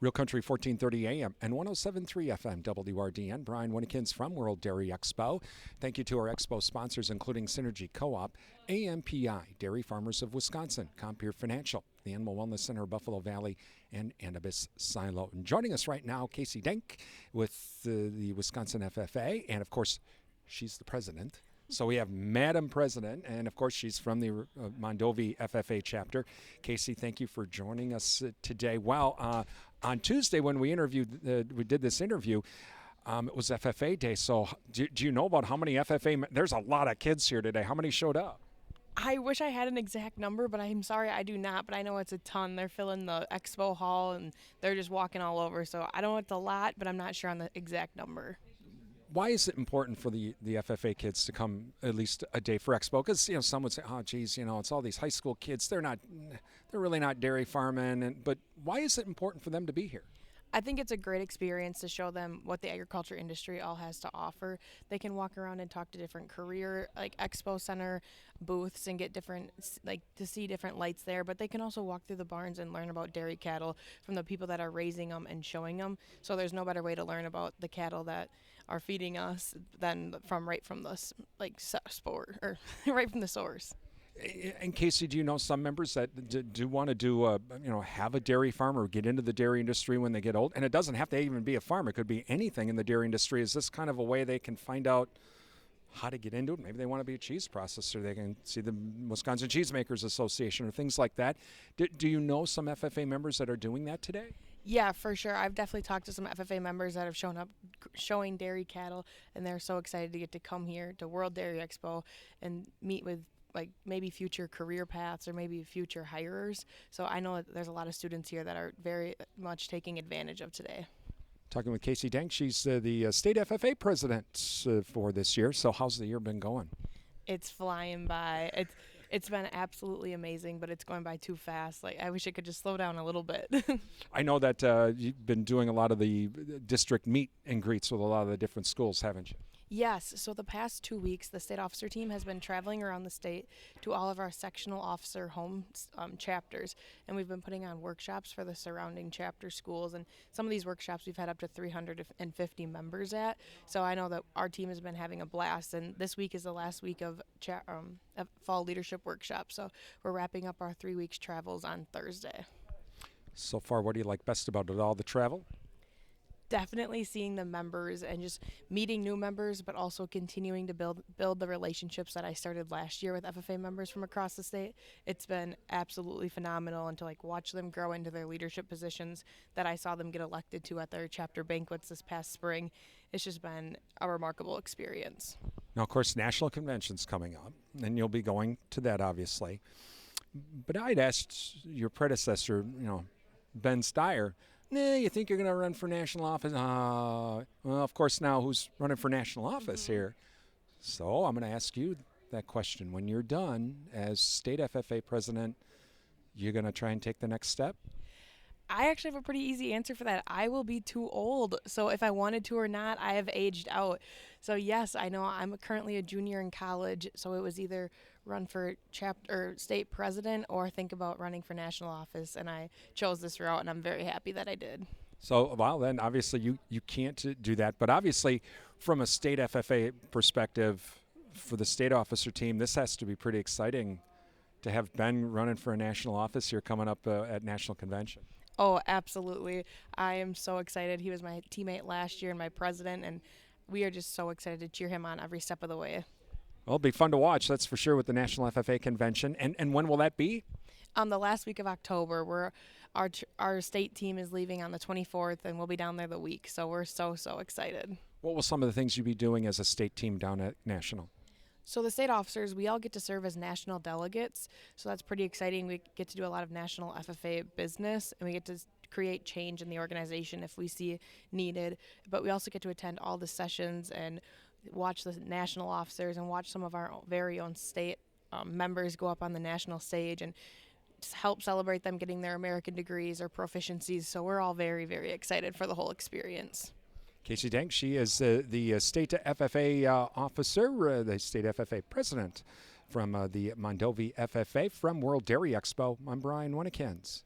Real Country 1430 AM and 107.3 FM WRDN. Brian Winnekins from World Dairy Expo. Thank you to our Expo sponsors, including Synergy Co-op, AMPI, Dairy Farmers of Wisconsin, Compeer Financial, the Animal Wellness Center of Buffalo Valley, and Annabis Silo. And joining us right now, Casey Denk with the Wisconsin FFA, and of course, she's the president. So we have Madam President, and of course she's from the Mondovi FFA chapter. Casey, thank you for joining us today. Well, on Tuesday when we did this interview, it was FFA Day. So do you know about how many FFA? There's a lot of kids here today. How many showed up? I wish I had an exact number, but I'm sorry I do not. But I know it's a ton. They're filling the Expo hall, and they're just walking all over. So I know it's a lot, but I'm not sure on the exact number. Why is it important for the FFA kids to come at least a day for Expo? Because some would say, oh, geez, it's all these high school kids. They're really not dairy farming. But why is it important for them to be here? I think it's a great experience to show them what the agriculture industry all has to offer. They can walk around and talk to different career, like Expo Center booths, and get to see different lights there. But they can also walk through the barns and learn about dairy cattle from the people that are raising them and showing them. So there's no better way to learn about the cattle that are feeding us than right from the source. And Casey, do you know some members that do want to have a dairy farm or get into the dairy industry when they get old? And it doesn't have to even be a farm. It could be anything in the dairy industry. Is this kind of a way they can find out how to get into it? Maybe they want to be a cheese processor. They can see the Wisconsin Cheesemakers Association or things like that. Do you know some FFA members that are doing that today? Yeah, for sure. I've definitely talked to some FFA members that have shown up showing dairy cattle, and they're so excited to get to come here to World Dairy Expo and meet with maybe future career paths or maybe future hirers. So I know that there's a lot of students here that are very much taking advantage of today. Talking with Casey Denk, she's the state FFA president for this year. So how's the year been going? It's flying by. It's been absolutely amazing, but it's going by too fast. I wish it could just slow down a little bit. I know that you've been doing a lot of the district meet and greets with a lot of the different schools, haven't you? Yes. So the past 2 weeks, the state officer team has been traveling around the state to all of our sectional officer home chapters, and we've been putting on workshops for the surrounding chapter schools. And some of these workshops we've had up to 350 members at. So I know that our team has been having a blast, and this week is the last week of fall leadership workshop. So we're wrapping up our 3 weeks travels on Thursday. So far, what do you like best about it all, the travel? Definitely seeing the members and just meeting new members, but also continuing to build the relationships that I started last year with FFA members from across the state. It's been absolutely phenomenal, and to watch them grow into their leadership positions that I saw them get elected to at their chapter banquets this past spring. It's just been a remarkable experience. Now, of course, National Convention's coming up, and you'll be going to that, obviously. But I'd asked your predecessor, Ben Steyer, you think you're going to run for national office? Well, of course, now who's running for national office here? So I'm going to ask you that question. When you're done as state FFA president, you're going to try and take the next step? I actually have a pretty easy answer for that. I will be too old. So if I wanted to or not, I have aged out. So yes, I know I'm currently a junior in college. So it was either run for chapter or state president or think about running for national office. And I chose this route, and I'm very happy that I did. So, well, then obviously you can't do that. But obviously from a state FFA perspective for the state officer team, this has to be pretty exciting to have Ben running for a national office here coming up at National Convention. Oh, absolutely. I am so excited. He was my teammate last year and my president, and we are just so excited to cheer him on every step of the way. Well, it'll be fun to watch, that's for sure, with the National FFA Convention. And when will that be? The last week of October. Our state team is leaving on the 24th, and we'll be down there the week. So we're so excited. What will some of the things you be doing as a state team down at National? So the state officers, we all get to serve as national delegates, so that's pretty exciting. We get to do a lot of national FFA business, and we get to create change in the organization if we see needed. But we also get to attend all the sessions and watch the national officers and watch some of our very own state members go up on the national stage and just help celebrate them getting their American degrees or proficiencies. So we're all very, very excited for the whole experience. Casey Denk, she is the state FFA officer, the state FFA president from the Mondovi FFA from World Dairy Expo. I'm Brian Winnekins.